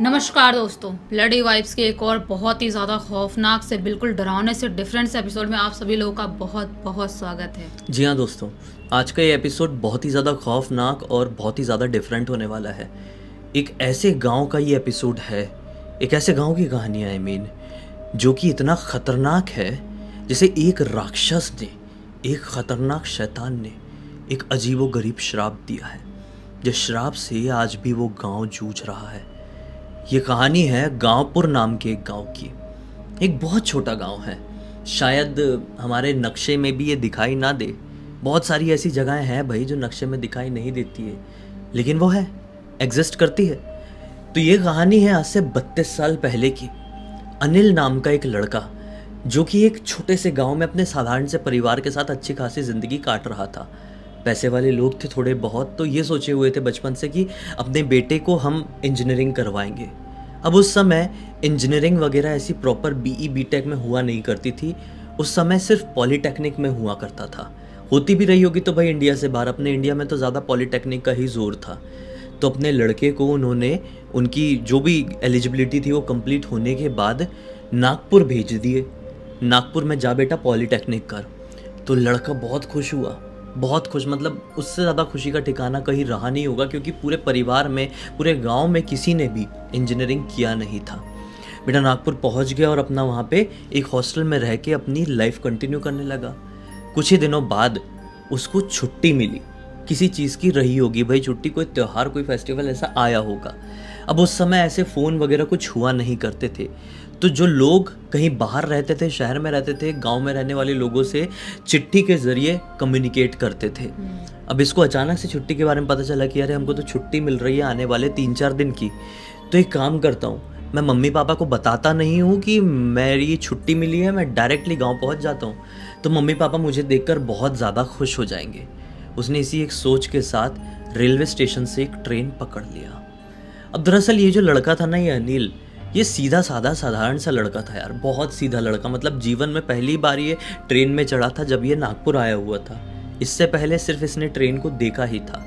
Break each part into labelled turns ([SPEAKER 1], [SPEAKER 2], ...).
[SPEAKER 1] नमस्कार दोस्तों, bloody vibes के एक और बहुत ही ज़्यादा खौफनाक से बिल्कुल डरावने से डिफरेंट से एपिसोड में आप सभी लोगों का बहुत बहुत स्वागत है।
[SPEAKER 2] जी हाँ दोस्तों, आज का ये एपिसोड बहुत ही ज़्यादा खौफनाक और बहुत ही ज़्यादा डिफरेंट होने वाला है। एक ऐसे गांव का ये एपिसोड है, एक ऐसे गांव की कहानी है जो कि इतना ख़तरनाक है जैसे एक राक्षस ने, एक ख़तरनाक शैतान ने एक अजीबोगरीब श्राप दिया है, जिस श्राप से आज भी वो गांव जूझ रहा है। ये कहानी है गांवपुर नाम के एक गांव की। एक बहुत छोटा गांव है, शायद हमारे नक्शे में भी ये दिखाई ना दे। बहुत सारी ऐसी जगहें हैं भाई जो नक्शे में दिखाई नहीं देती है, लेकिन वो है, एग्जिस्ट करती है। तो ये कहानी है आज से 32 साल पहले की। अनिल नाम का एक लड़का जो कि एक छोटे से गांव में अपने साधारण से परिवार के साथ अच्छी खासी ज़िंदगी काट रहा था। पैसे वाले लोग थे थोड़े बहुत, तो ये सोचे हुए थे बचपन से कि अपने बेटे को हम इंजीनियरिंग करवाएंगे। अब उस समय इंजीनियरिंग वगैरह ऐसी प्रॉपर बीई बीटेक में हुआ नहीं करती थी। उस समय सिर्फ पॉलीटेक्निक में हुआ करता था। होती भी रही होगी तो भाई इंडिया से बाहर, अपने इंडिया में तो ज़्यादा पॉलीटेक्निक का ही जोर था। तो अपने लड़के को उन्होंने उनकी जो भी एलिजिबिलिटी थी वो कंप्लीट होने के बाद नागपुर भेज दिए। नागपुर में जा बेटा पॉलीटेक्निक कर। तो लड़का बहुत खुश हुआ, बहुत खुश, मतलब उससे ज़्यादा खुशी का ठिकाना कहीं रहा नहीं होगा, क्योंकि पूरे परिवार में, पूरे गांव में किसी ने भी इंजीनियरिंग किया नहीं था। बेटा नागपुर पहुंच गया और अपना वहाँ पे एक हॉस्टल में रह के अपनी लाइफ कंटिन्यू करने लगा। कुछ ही दिनों बाद उसको छुट्टी मिली, किसी चीज़ की रही होगी भाई छुट्टी, कोई त्यौहार, कोई फेस्टिवल ऐसा आया होगा। अब उस समय ऐसे फ़ोन वगैरह कुछ हुआ नहीं करते थे, तो जो लोग कहीं बाहर रहते थे, शहर में रहते थे, गांव में रहने वाले लोगों से चिट्ठी के ज़रिए कम्युनिकेट करते थे। अब इसको अचानक से छुट्टी के बारे में पता चला कि अरे हमको तो छुट्टी मिल रही है आने वाले 3-4 दिन की। तो एक काम करता हूँ, मैं मम्मी पापा को बताता नहीं हूँ कि मेरी छुट्टी मिली है, मैं डायरेक्टली गाँव पहुँच जाता हूँ, तो मम्मी पापा मुझे देखकर बहुत ज़्यादा खुश हो जाएंगे। उसने इसी एक सोच के साथ रेलवे स्टेशन से एक ट्रेन पकड़ लिया। अब दरअसल ये जो लड़का था ना, ये अनिल, ये सीधा साधा साधारण सा लड़का था यार, बहुत सीधा लड़का। मतलब जीवन में पहली बार ये ट्रेन में चढ़ा था जब ये नागपुर आया हुआ था। इससे पहले सिर्फ इसने ट्रेन को देखा ही था।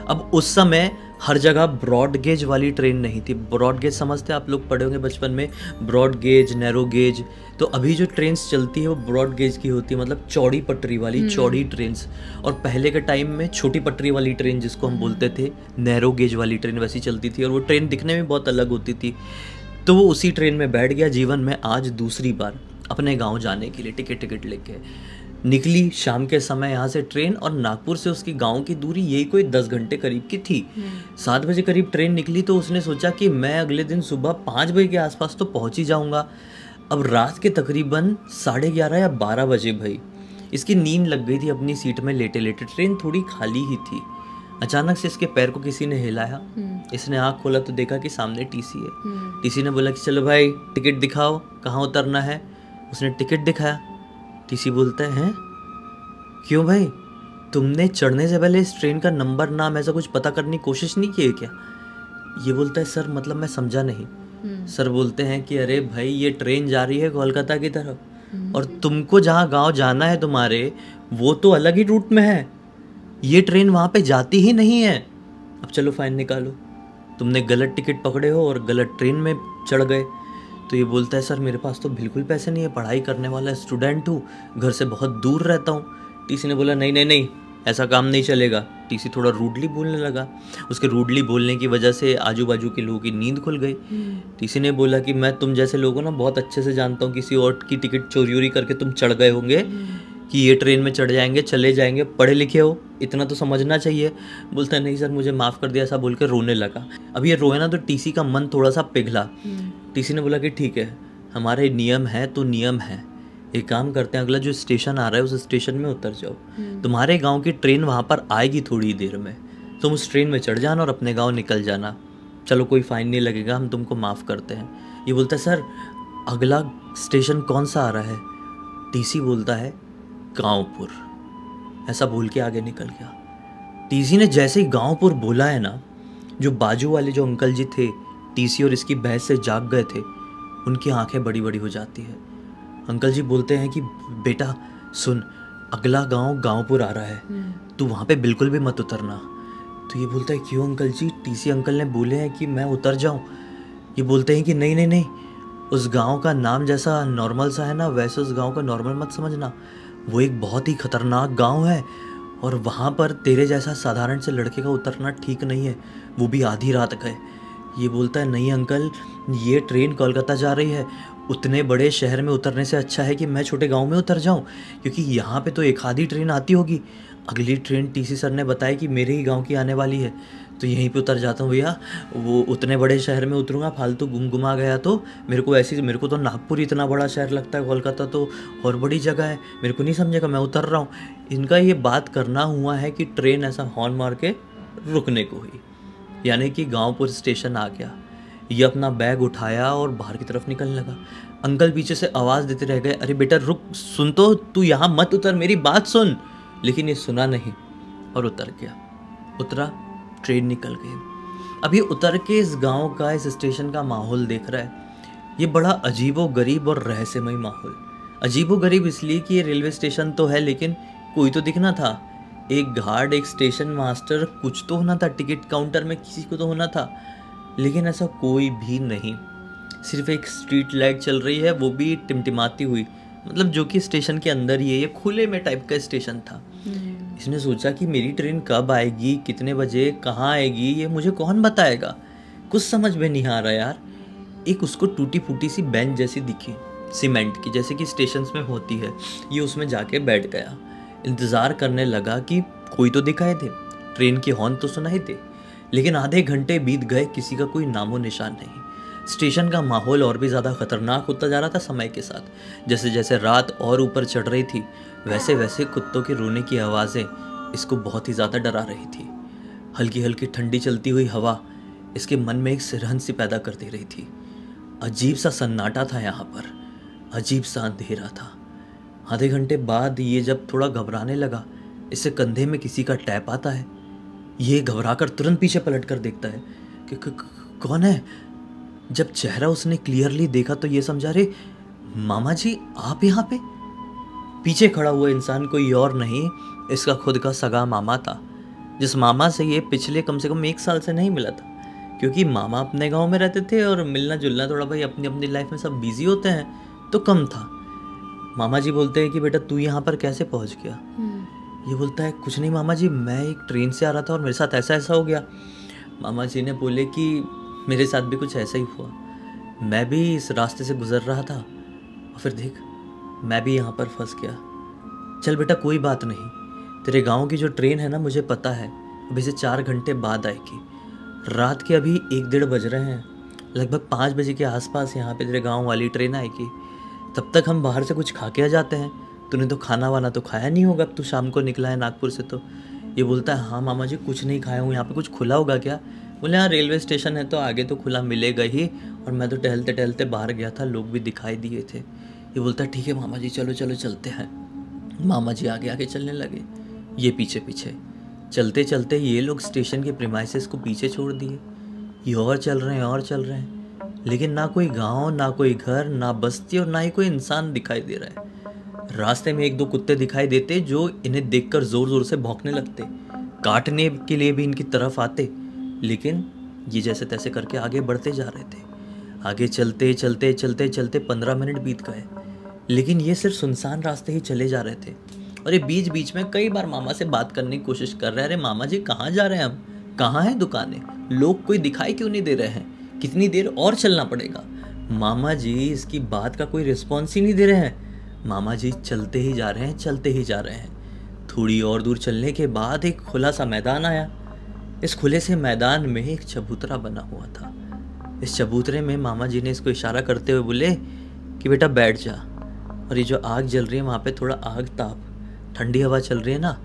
[SPEAKER 2] अब उस समय हर जगह ब्रॉड गेज वाली ट्रेन नहीं थी। ब्रॉड गेज समझते आप लोग, पढ़े होंगे बचपन में, ब्रॉड गेज, नैरो गेज। तो अभी जो ट्रेन्स चलती है वो ब्रॉड गेज की होती है, मतलब चौड़ी पटरी वाली चौड़ी ट्रेन्स। और पहले के टाइम में छोटी पटरी वाली ट्रेन जिसको हम बोलते थे नैरो गेज वाली ट्रेन वैसी चलती थी, और वो ट्रेन दिखने में बहुत अलग होती थी। तो वो उसी ट्रेन में बैठ गया जीवन में आज दूसरी बार अपने गांव जाने के लिए। टिकट लेके निकली शाम के समय यहाँ से ट्रेन, और नागपुर से उसकी गांव की दूरी यही कोई 10 घंटे करीब की थी। 7 बजे करीब ट्रेन निकली, तो उसने सोचा कि मैं अगले दिन सुबह 5 बजे के आसपास तो पहुँच ही जाऊँगा। अब रात के तकरीबन 11:30 या 12 बजे भाई इसकी नींद लग गई थी अपनी सीट में लेटे लेटे। ट्रेन थोड़ी खाली ही थी। अचानक से इसके पैर को किसी ने हिलाया। इसने आँख खोला तो देखा कि सामने टीसी है। टीसी ने बोला कि चलो भाई टिकट दिखाओ, कहाँ उतरना है। उसने टिकट दिखाया। टीसी बोलता है क्यों भाई, तुमने चढ़ने से पहले इस ट्रेन का नंबर, नाम ऐसा कुछ पता करने की कोशिश नहीं की है क्या? ये बोलता है सर मतलब मैं समझा नहीं। सर बोलते हैं कि अरे भाई ये ट्रेन जा रही है कोलकाता की तरफ, और तुमको जहाँ गाँव जाना है तुम्हारे, वो तो अलग ही रूट में है। ये ट्रेन वहाँ पे जाती ही नहीं है। अब चलो फाइन निकालो, तुमने गलत टिकट पकड़े हो और गलत ट्रेन में चढ़ गए। तो ये बोलता है सर मेरे पास तो बिल्कुल पैसे नहीं है, पढ़ाई करने वाला स्टूडेंट हूँ, घर से बहुत दूर रहता हूँ। टीसी ने बोला नहीं ऐसा काम नहीं चलेगा। टीसी थोड़ा रूडली बोलने लगा। उसके रूडली बोलने की वजह से आजू बाजू के लोगों की नींद खुल गई। टीसी ने बोला कि मैं तुम जैसे लोगों ना बहुत अच्छे से जानता हूँ, किसी और की टिकट चोरी करके तुम चढ़ गए होंगे कि ये ट्रेन में चढ़ जाएंगे, चले जाएंगे, पढ़े लिखे हो, इतना तो समझना चाहिए। बोलता है नहीं सर मुझे माफ़ कर दिया, ऐसा बोल के रोने लगा। अब ये रोए ना तो टीसी का मन थोड़ा सा पिघला। टीसी ने बोला कि ठीक है, हमारे नियम है तो नियम है, एक काम करते हैं, अगला जो स्टेशन आ रहा है उस स्टेशन में उतर जाओ। तुम्हारे गाँव की ट्रेन वहाँ पर आएगी थोड़ी देर में, तुम उस ट्रेन में चढ़ जाना और अपने गाँव निकल जाना। चलो कोई फ़ाइन नहीं लगेगा, हम तुमको माफ़ करते हैं। ये बोलता है सर अगला स्टेशन कौन सा आ रहा है? टीसी बोलता है गांवपुर। ऐसा बोल के आगे निकल गया। टीसी ने जैसे ही गांवपुर बोला है ना, जो बाजू वाले जो अंकल जी थे, टीसी और इसकी बहस से जाग गए थे, उनकी आंखें बड़ी बड़ी हो जाती है। अंकल जी बोलते हैं कि बेटा सुन, अगला गांव गांवपुर आ रहा है, तू वहाँ पे बिल्कुल भी मत उतरना। तो ये बोलता है क्यों अंकल जी? टीसी अंकल ने बोले हैं कि मैं उतर जाऊँ। ये बोलते हैं कि नहीं नहीं नहीं, उस गांव का नाम जैसा नॉर्मल सा है ना, वैसे उस गांव को नॉर्मल मत समझना, वो एक बहुत ही खतरनाक गांव है और वहाँ पर तेरे जैसा साधारण से लड़के का उतरना ठीक नहीं है, वो भी आधी रात का है। ये बोलता है नहीं अंकल, ये ट्रेन कोलकाता जा रही है, उतने बड़े शहर में उतरने से अच्छा है कि मैं छोटे गांव में उतर जाऊं, क्योंकि यहाँ पे तो एक आधी ट्रेन आती होगी, अगली ट्रेन टीसी सर ने बताया कि मेरे ही गांव की आने वाली है, तो यहीं पे उतर जाता हूँ भैया। वो उतने बड़े शहर में उतरूँगा, फालतू गुमगुमा गया तो मेरे को तो नागपुर इतना बड़ा शहर लगता है, कोलकाता तो और बड़ी जगह है, मेरे को नहीं समझेगा, मैं उतर रहा हूँ। इनका ये बात करना हुआ है कि ट्रेन ऐसा हॉर्न मार के रुकने को हुई, यानी कि गाँवपुर स्टेशन आ गया। ये अपना बैग उठाया और बाहर की तरफ निकलने लगा। अंकल पीछे से आवाज़ देते रह गए, अरे बेटा रुक, सुन तो, तू यहाँ मत उतर, मेरी बात सुन। लेकिन ये सुना नहीं और उतर गया। उतरा, ट्रेन निकल गई। अब ये उतर के इस गांव का, इस स्टेशन का माहौल देख रहा है। ये बड़ा अजीबो गरीब और रहस्यमय माहौल। अजीबो गरीब इसलिए कि ये रेलवे स्टेशन तो है, लेकिन कोई तो दिखना था, एक गार्ड, एक स्टेशन मास्टर, कुछ तो होना था, टिकट काउंटर में किसी को तो होना था, लेकिन ऐसा कोई भी नहीं। सिर्फ एक स्ट्रीट लाइट चल रही है, वो भी टिमटिमाती हुई, मतलब जो कि स्टेशन के अंदर ही है, ये खुले में टाइप का स्टेशन था। इसने सोचा कि मेरी ट्रेन कब आएगी, कितने बजे, कहाँ आएगी, ये मुझे कौन बताएगा, कुछ समझ में नहीं आ रहा यार। एक उसको टूटी फूटी सी बेंच जैसी दिखी, सीमेंट की, जैसे कि स्टेशंस में होती है। ये उसमें जाके बैठ गया, इंतज़ार करने लगा कि कोई तो दिखाई दे, ट्रेन की हॉर्न तो सुनाई दे। लेकिन आधे घंटे बीत गए, किसी का कोई नामो निशान नहीं। स्टेशन का माहौल और भी ज़्यादा खतरनाक होता जा रहा था समय के साथ। जैसे जैसे रात और ऊपर चढ़ रही थी, वैसे वैसे कुत्तों के रोने की आवाज़ें इसको बहुत ही ज़्यादा डरा रही थी। हल्की हल्की ठंडी चलती हुई हवा इसके मन में एक सिरहन सी पैदा कर दे रही थी। अजीब सा सन्नाटा था यहाँ पर, अजीब सा अंधेरा था। आधे घंटे बाद ये जब थोड़ा घबराने लगा, इससे कंधे में किसी का टैप आता है। ये घबराकर तुरंत पीछे पलट कर देखता है कि कौन है। जब चेहरा उसने क्लियरली देखा तो ये समझा, रे मामा जी आप यहाँ पे। पीछे खड़ा हुआ इंसान कोई और नहीं, इसका खुद का सगा मामा था, जिस मामा से ये पिछले कम से कम 1 साल से नहीं मिला था, क्योंकि मामा अपने गांव में रहते थे और मिलना जुलना थोड़ा भाई अपनी अपनी लाइफ में सब बिजी होते हैं तो कम था। मामा जी बोलते हैं कि बेटा तू यहाँ पर कैसे पहुँच गया। ये बोलता है कुछ नहीं मामा जी, मैं एक ट्रेन से आ रहा था और मेरे साथ ऐसा ऐसा हो गया। मामा जी ने बोले कि मेरे साथ भी कुछ ऐसा ही हुआ, मैं भी इस रास्ते से गुजर रहा था और फिर देख मैं भी यहाँ पर फंस गया। चल बेटा कोई बात नहीं, तेरे गांव की जो ट्रेन है ना, मुझे पता है अभी से 4 घंटे बाद आएगी। रात के अभी 1-1:30 बज रहे हैं, लगभग 5 बजे के आसपास यहाँ पे तेरे गांव वाली ट्रेन आएगी। तब तक हम बाहर से कुछ खा के आ जाते हैं, तूने तो खाना वाना तो खाया नहीं होगा, अब तू शाम को निकला है नागपुर से। तो ये बोलता है हाँ मामा जी कुछ नहीं खाया हूँ, यहाँ पे कुछ खुला होगा क्या। बोले हाँ रेलवे स्टेशन है तो आगे तो खुला मिलेगा ही, और मैं तो टहलते टहलते बाहर गया था, लोग भी दिखाई दिए थे। ये बोलता है ठीक है मामा जी चलो चलो चलते हैं। मामा जी आगे आगे चलने लगे, ये पीछे पीछे। चलते चलते ये लोग स्टेशन के प्रीमाइसेस को पीछे छोड़ दिए, ये और चल रहे हैं और चल रहे हैं, लेकिन ना कोई गांव, ना कोई घर, ना बस्ती और ना ही कोई इंसान दिखाई दे रहा है। रास्ते में 1-2 कुत्ते दिखाई देते जो इन्हें देखकर ज़ोर ज़ोर से भौंकने लगते, काटने के लिए भी इनकी तरफ आते, लेकिन ये जैसे तैसे करके आगे बढ़ते जा रहे थे। आगे चलते चलते चलते चलते 15 मिनट बीत गए, लेकिन ये सिर्फ सुनसान रास्ते ही चले जा रहे थे। और ये बीच बीच में कई बार मामा से बात करने की कोशिश कर रहे हैं, अरे मामा जी कहाँ जा रहे हैं हम, कहाँ हैं दुकानें, लोग कोई दिखाई क्यों नहीं दे रहे हैं, कितनी देर और चलना पड़ेगा। मामा जी इसकी बात का कोई रिस्पॉन्स ही नहीं दे रहे हैं। मामा जी चलते ही जा रहे हैं, चलते ही जा रहे हैं। थोड़ी और दूर चलने के बाद एक खुला सा मैदान आया। इस खुले से मैदान में एक चबूतरा बना हुआ था। इस चबूतरे में मामा जी ने इसको इशारा करते हुए बोले कि बेटा बैठ जा, और ये जो आग जल रही है वहाँ पे थोड़ा आग ताप, ठंडी हवा चल रही है ना,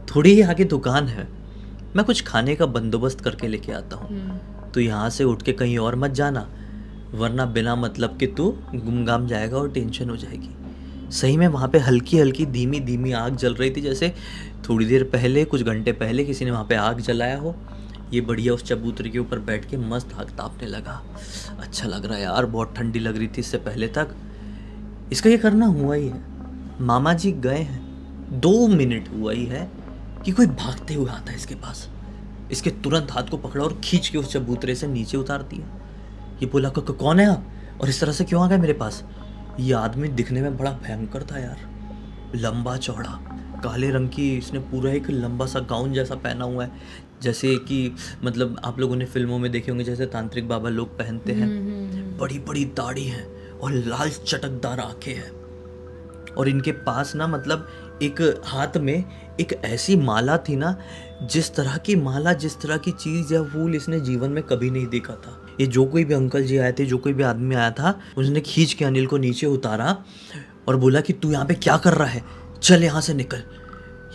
[SPEAKER 2] थोड़ी ही आगे दुकान है, मैं कुछ खाने का बंदोबस्त करके लेके आता हूँ, तो यहाँ से उठ के कहीं और मत जाना, वरना बिना मतलब कि तू गुमगाम जाएगा और टेंशन हो जाएगी। सही में वहाँ पे हल्की हल्की धीमी धीमी आग जल रही थी, जैसे थोड़ी देर पहले, कुछ घंटे पहले किसी ने वहाँ पे आग जलाया हो। ये बढ़िया उस चबूतरे के ऊपर बैठ के मस्त आग तापने लगा। अच्छा लग रहा है यार, बहुत ठंडी लग रही थी इससे पहले तक। इसका ये करना हुआ ही है, मामा जी गए हैं, 2 मिनट हुआ ही है कि कोई भागते हुए आता है इसके पास। इसके तुरंत हाथ को पकड़ा और खींच के उस चबूतरे से नीचे उतार दिया। ये बोला कौन है आप और इस तरह से क्यों आ गए मेरे पास? ये आदमी दिखने में बड़ा भयंकर था यार, लंबा चौड़ा, काले रंग की, इसने पूरा एक लंबा सा गाउन जैसा पहना हुआ है, जैसे कि मतलब आप लोगों ने फिल्मों में देखे होंगे जैसे तांत्रिक बाबा लोग पहनते हैं। बड़ी बड़ी दाढ़ी है और लाल चटकदार आंखें हैं। और इनके पास ना मतलब एक हाथ में एक ऐसी माला थी ना, जिस तरह की माला, जिस तरह की चीज़ या फूल इसने जीवन में कभी नहीं देखा था। ये जो कोई भी अंकल जी आए थे, जो कोई भी आदमी आया था, उसने खींच के अनिल को नीचे उतारा और बोला कि तू यहाँ पे क्या कर रहा है, चल यहाँ से निकल।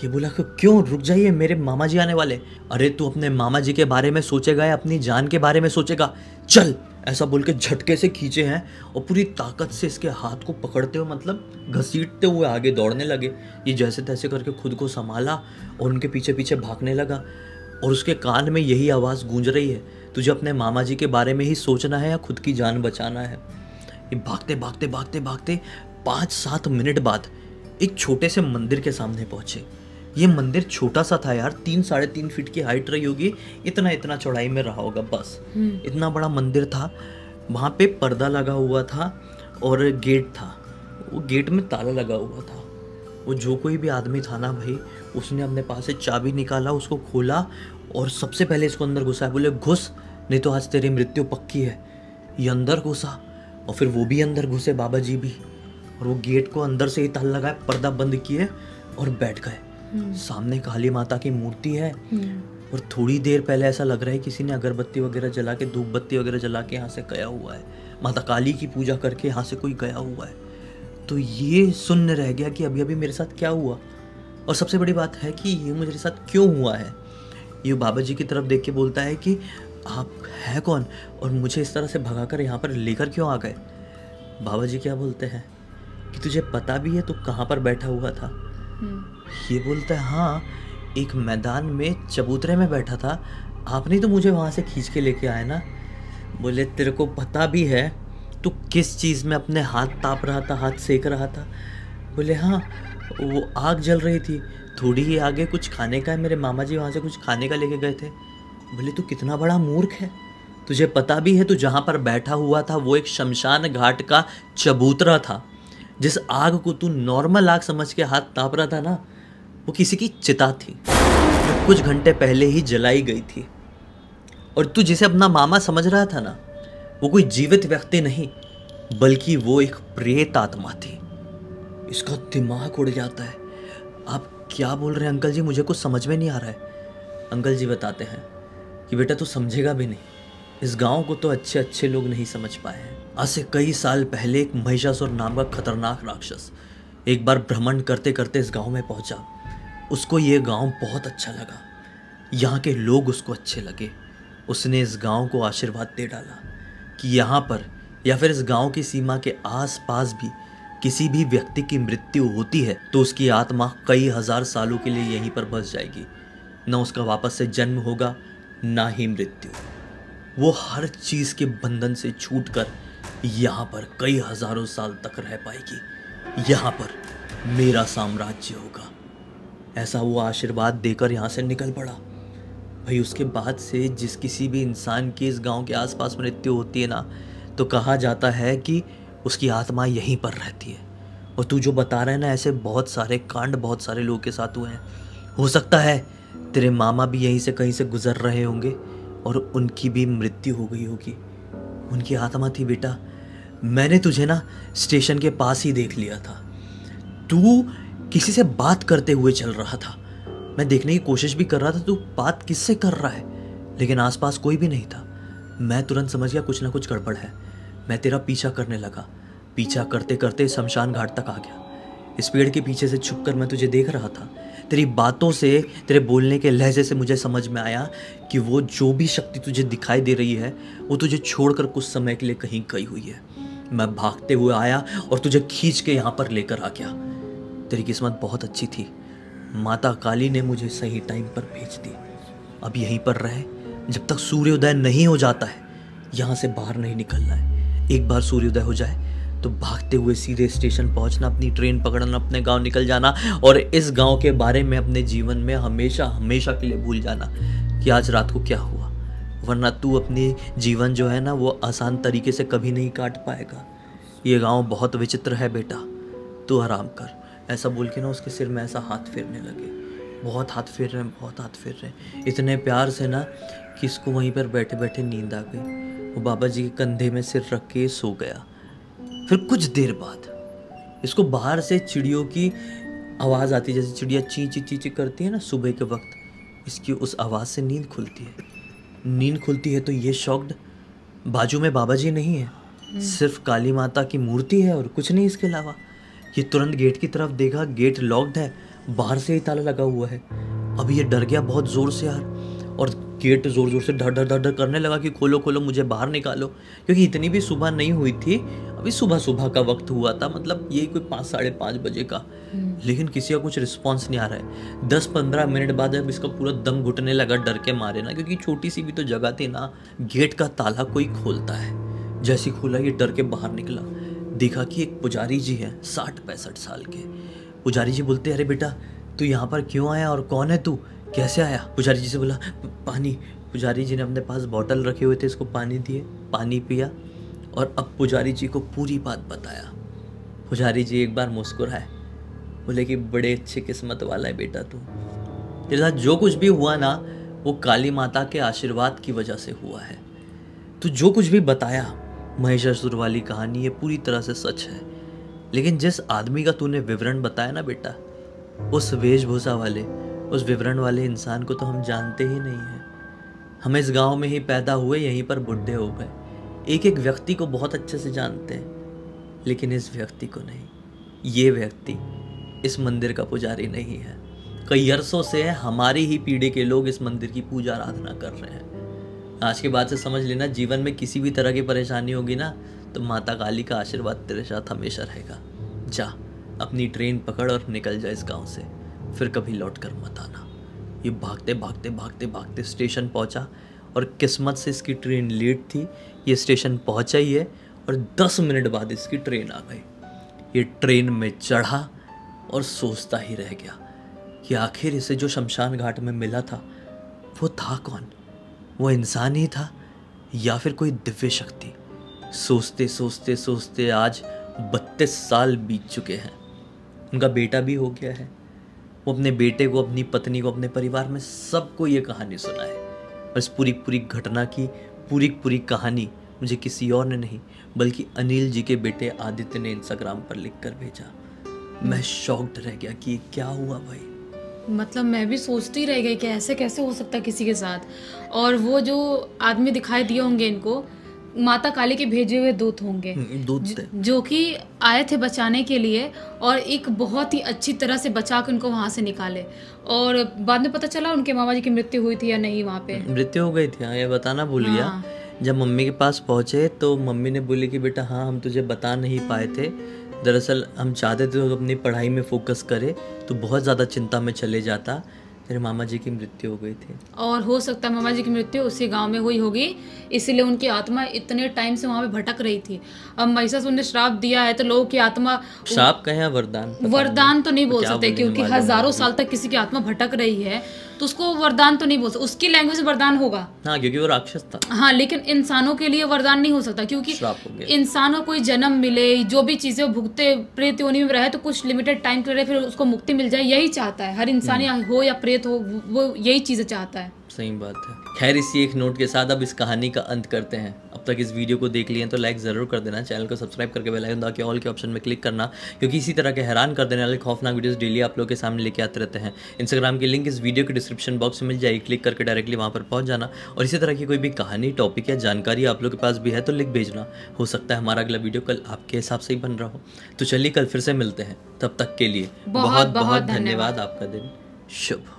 [SPEAKER 2] ये बोला कि क्यों, रुक जाइए, मेरे मामा जी आने वाले। अरे तू अपने मामा जी के बारे में सोचेगा या अपनी जान के बारे में सोचेगा, चल, ऐसा बोल के झटके से खींचे हैं और पूरी ताकत से इसके हाथ को पकड़ते हुए मतलब घसीटते हुए आगे दौड़ने लगे। ये जैसे तैसे करके खुद को संभाला और उनके पीछे पीछे भागने लगा और उसके कान में यही आवाज़ गूंज रही है, तुझे अपने मामा जी के बारे में ही सोचना है या खुद की जान बचाना है। ये भागते भागते भागते भागते 5-7 मिनट बाद एक छोटे से मंदिर के सामने पहुंचे। ये मंदिर छोटा सा था यार, 3-3.5 फीट की हाइट रही होगी, इतना इतना चौड़ाई में रहा होगा बस। इतना बड़ा मंदिर था। वहाँ पे पर्दा लगा हुआ था और गेट था, वो गेट में ताला लगा हुआ था। वो जो कोई भी आदमी था ना भाई, उसने अपने पास से चाबी निकाला, उसको खोला और सबसे पहले इसको अंदर घुसाया। बोले घुस, नहीं तो आज तेरी मृत्यु पक्की है। ये अंदर घुसा और फिर वो भी अंदर घुसे, बाबा जी भी, और वो गेट को अंदर से ही ताला लगाए, पर्दा बंद किए और बैठ गए। सामने काली माता की मूर्ति है और थोड़ी देर पहले ऐसा लग रहा है किसी ने अगरबत्ती वगैरह जला के, धूप बत्ती वगैरह जला के यहाँ से गया हुआ है, माता काली की पूजा करके यहाँ से कोई गया हुआ है। तो ये सुनने रह गया कि अभी अभी मेरे साथ क्या हुआ, और सबसे बड़ी बात है कि ये मेरे साथ क्यों हुआ है। ये बाबा जी की तरफ देख के बोलता है कि आप है कौन और मुझे इस तरह से भगाकर यहाँ पर लेकर क्यों आ गए। बाबा जी क्या बोलते हैं कि तुझे पता भी है तू कहाँ पर बैठा हुआ था। ये बोलता है हाँ, एक मैदान में चबूतरे में बैठा था, आपने तो मुझे वहाँ से खींच के लेके आए ना। बोले तेरे को पता भी है तू किस चीज़ में अपने हाथ ताप रहा था, हाथ सेक रहा था। बोले हाँ, वो आग जल रही थी, थोड़ी ही आगे कुछ खाने का है, मेरे मामा जी वहाँ से कुछ खाने का लेके गए थे। बोले तू कितना बड़ा मूर्ख है, तुझे पता भी है तू जहाँ पर बैठा हुआ था वो एक शमशान घाट का चबूतरा था। जिस आग को तू नॉर्मल आग समझ के हाथ ताप रहा था ना, वो किसी की चिता थी जो कुछ घंटे पहले ही जलाई गई थी। और तू जिसे अपना मामा समझ रहा था ना, वो कोई जीवित व्यक्ति नहीं बल्कि वो एक प्रेत आत्मा थी। इसका दिमाग उड़ जाता है। आप क्या बोल रहे हैं अंकल जी, मुझे कुछ समझ में नहीं आ रहा है। अंकल जी बताते हैं कि बेटा तू समझेगा भी नहीं, इस गांव को तो अच्छे अच्छे लोग नहीं समझ पाए हैं। आज से कई साल पहले एक महिषासुर नाम का खतरनाक राक्षस एक बार भ्रमण करते करते इस गांव में पहुंचा। उसको ये गांव बहुत अच्छा लगा, यहाँ के लोग उसको अच्छे लगे। उसने इस गांव को आशीर्वाद दे डाला कि यहाँ पर या फिर इस गांव की सीमा के आसपास भी किसी भी व्यक्ति की मृत्यु होती है तो उसकी आत्मा कई हजार सालों के लिए यहीं पर बस जाएगी। न उसका वापस से जन्म होगा, ना ही मृत्यु। वो हर चीज़ के बंधन से छूटकर यहाँ पर कई हजारों साल तक रह पाएगी। यहाँ पर मेरा साम्राज्य होगा। ऐसा वो आशीर्वाद देकर यहाँ से निकल पड़ा। भाई उसके बाद से जिस किसी भी इंसान की इस गांव के आसपास मृत्यु होती है ना, तो कहा जाता है कि उसकी आत्मा यहीं पर रहती है। और तू जो बता रहा है ना, ऐसे बहुत सारे कांड बहुत सारे लोगों के साथ हुए हैं। हो सकता है तेरे मामा भी यहीं से कहीं से गुजर रहे होंगे और उनकी भी मृत्यु हो गई होगी। उनकी आत्मा थी बेटा। मैंने तुझे ना स्टेशन के पास ही देख लिया था, तू किसी से बात करते हुए चल रहा था। मैं देखने की कोशिश भी कर रहा था तू बात किससे कर रहा है, लेकिन आसपास कोई भी नहीं था। मैं तुरंत समझ गया कुछ ना कुछ गड़बड़ है। मैं तेरा पीछा करने लगा। पीछा करते करते शमशान घाट तक आ गया। इस पेड़ के पीछे से छुपकर मैं तुझे देख रहा था। तेरी बातों से, तेरे बोलने के लहजे से मुझे समझ में आया कि वो जो भी शक्ति तुझे दिखाई दे रही है वो तुझे छोड़कर कुछ समय के लिए कहीं गई हुई है। मैं भागते हुए आया और तुझे खींच के यहाँ पर लेकर आ गया। तेरी किस्मत बहुत अच्छी थी, माता काली ने मुझे सही टाइम पर भेज दी। अब यहीं पर रहे, जब तक सूर्योदय नहीं हो जाता है यहाँ से बाहर नहीं निकलना है। एक बार सूर्योदय हो जाए तो भागते हुए सीधे स्टेशन पहुंचना, अपनी ट्रेन पकड़ना, अपने गांव निकल जाना और इस गांव के बारे में अपने जीवन में हमेशा हमेशा के लिए भूल जाना कि आज रात को क्या हुआ। वरना तू अपनी जीवन जो है ना वो आसान तरीके से कभी नहीं काट पाएगा। ये गांव बहुत विचित्र है बेटा, तू आराम कर। ऐसा बोल के ना उसके सिर में ऐसा हाथ फेरने लगे। बहुत हाथ फेर रहे हैं, बहुत हाथ फेर रहे हैं, इतने प्यार से ना कि इसको वहीं पर बैठे बैठे नींद आ गई। वो बाबा जी के कंधे में सिर रख के सो गया। फिर कुछ देर बाद इसको बाहर से चिड़ियों की आवाज़ आती है, जैसे चिड़िया ची ची ची ची करती है ना सुबह के वक्त। इसकी उस आवाज़ से नींद खुलती है। नींद खुलती है तो ये शॉक्ड, बाजू में बाबा जी नहीं है, सिर्फ काली माता की मूर्ति है और कुछ नहीं इसके अलावा। ये तुरंत गेट की तरफ देखा, गेट लॉक्ड है, बाहर से ही ताला लगा हुआ है। अब ये डर गया बहुत ज़ोर से यार, और गेट ज़ोर ज़ोर से धड़ धड़ धड़ धड़ करने लगा कि खोलो खोलो, मुझे बाहर निकालो। क्योंकि इतनी भी सुबह नहीं हुई थी, अभी सुबह सुबह का वक्त हुआ था, मतलब यही कोई 5 साढ़े 5 बजे का। लेकिन किसी का कुछ रिस्पॉन्स नहीं आ रहा है। 10-15 मिनट बाद जब इसका पूरा दम घुटने लगा डर के मारे ना, क्योंकि छोटी सी भी तो जगह थी ना, गेट का ताला कोई खोलता है। जैसे खोला ये डर के बाहर निकला, देखा कि एक पुजारी जी है 60-65 साल के। पुजारी जी बोलते, अरे बेटा तू यहाँ पर क्यों आया और कौन है तू, कैसे आया? पुजारी जी से बोला पानी। पुजारी जी ने अपने पास बॉटल रखे हुए थे, इसको पानी दिए, पानी पिया और अब पुजारी जी को पूरी बात बताया। पुजारी जी एक बार मुस्कुराए, बोले कि बड़े अच्छे किस्मत वाला है बेटा तू, तेरे साथ जो कुछ भी हुआ ना वो काली माता के आशीर्वाद की वजह से हुआ है। तू जो कुछ भी बताया महिषासुर वाली कहानी ये पूरी तरह से सच है, लेकिन जिस आदमी का तूने विवरण बताया ना बेटा, उस वेशभूषा वाले, उस विवरण वाले इंसान को तो हम जानते ही नहीं हैं। हम इस गांव में ही पैदा हुए, यहीं पर बुढ़े हो गए। एक एक व्यक्ति को बहुत अच्छे से जानते हैं, लेकिन इस व्यक्ति को नहीं। ये व्यक्ति इस मंदिर का पुजारी नहीं है। कई अरसों से हमारी ही पीढ़ी के लोग इस मंदिर की पूजा आराधना कर रहे हैं। आज के बाद से समझ लेना, जीवन में किसी भी तरह की परेशानी होगी ना तो माता काली का आशीर्वाद तेरे साथ हमेशा रहेगा। जा अपनी ट्रेन पकड़ और निकल जा इस गांव से, फिर कभी लौट कर मत आना। ये भागते भागते भागते भागते स्टेशन पहुंचा और किस्मत से इसकी ट्रेन लेट थी। ये स्टेशन पहुंचा ही है और 10 मिनट बाद इसकी ट्रेन आ गई। ये ट्रेन में चढ़ा और सोचता ही रह गया कि आखिर इसे जो शमशान घाट में मिला था वो था कौन? वो इंसान ही था या फिर कोई दिव्य शक्ति? सोचते सोचते सोचते आज 32 साल बीत चुके हैं। उनका बेटा भी हो गया है। वो अपने बेटे को, अपनी पत्नी को, अपने परिवार में सबको ये कहानी सुनाए। और इस पूरी पूरी घटना की पूरी पूरी कहानी मुझे किसी और ने नहीं बल्कि अनिल जी के बेटे आदित्य ने इंस्टाग्राम पर लिख कर भेजा। मैं शॉक्ड रह गया कि क्या हुआ भाई।
[SPEAKER 1] मतलब मैं भी सोचती रह गई कि ऐसे कैसे हो सकता है किसी के साथ। और वो जो आदमी दिखाई दिए होंगे इनको, माता काली के भेजे हुए दूत होंगे, जो कि आए थे बचाने के लिए और एक बहुत ही अच्छी तरह से बचा के उनको वहाँ से निकाले। और बाद में पता चला उनके मामा जी की मृत्यु हुई थी या नहीं, वहाँ पे
[SPEAKER 2] मृत्यु हो गई थी। हाँ, ये बताना भूल गया। जब मम्मी के पास पहुँचे तो मम्मी ने बोली कि बेटा हाँ हम तुझे बता नहीं पाए थे, दरअसल हम चाहते थे तो अपनी पढ़ाई में फोकस करे, तो बहुत ज़्यादा चिंता में चले जाता, तेरे मामा जी की मृत्यु हो गई थी। और
[SPEAKER 1] हो सकता है मामा जी की मृत्यु उसी गांव में हुई होगी, इसीलिए उनकी आत्मा इतने टाइम से वहाँ पे भटक रही थी। अब महिषासुर ने श्राप दिया है तो लोगों की आत्मा,
[SPEAKER 2] श्राप कहें या वरदान,
[SPEAKER 1] वरदान तो नहीं बोल सकते क्योंकि हजारों साल तक किसी की आत्मा भटक रही है तो उसको वरदान तो नहीं बोल सकते। उसकी लैंग्वेज वरदान होगा,
[SPEAKER 2] हाँ, क्योंकि वो राक्षस था।
[SPEAKER 1] हाँ, लेकिन इंसानों के लिए वरदान नहीं हो सकता क्योंकि इंसानों को जन्म मिले, जो भी चीजें भुगते प्रेत योनि में रहे तो कुछ लिमिटेड टाइम के लिए फिर उसको मुक्ति मिल जाए, यही चाहता है हर इंसान, हो या प्रेत हो, वो यही चीजें चाहता है।
[SPEAKER 2] सही बात है। खैर, इसी एक नोट के साथ अब इस कहानी का अंत करते हैं। अब तक इस वीडियो को देख लिए तो लाइक ज़रूर कर देना, चैनल को सब्सक्राइब करके बेल आइकन दबा के ऑल के ऑप्शन में क्लिक करना, क्योंकि इसी तरह के हैरान कर देने वाले खौफनाक वीडियोस डेली आप लोगों के सामने लेके आते रहते हैं। इंस्टाग्राम की लिंक इस वीडियो के डिस्क्रिप्शन बॉक्स में मिल जाएगी, क्लिक करके डायरेक्टली वहाँ पर पहुँच जाना। और इसी तरह की कोई भी कहानी, टॉपिक या जानकारी आप लोग के पास भी है तो लिख भेजना। हो सकता है हमारा अगला वीडियो कल आपके हिसाब से ही बन रहा हो। तो चलिए कल फिर से मिलते हैं, तब तक के लिए बहुत बहुत धन्यवाद। आपका दिन शुभ।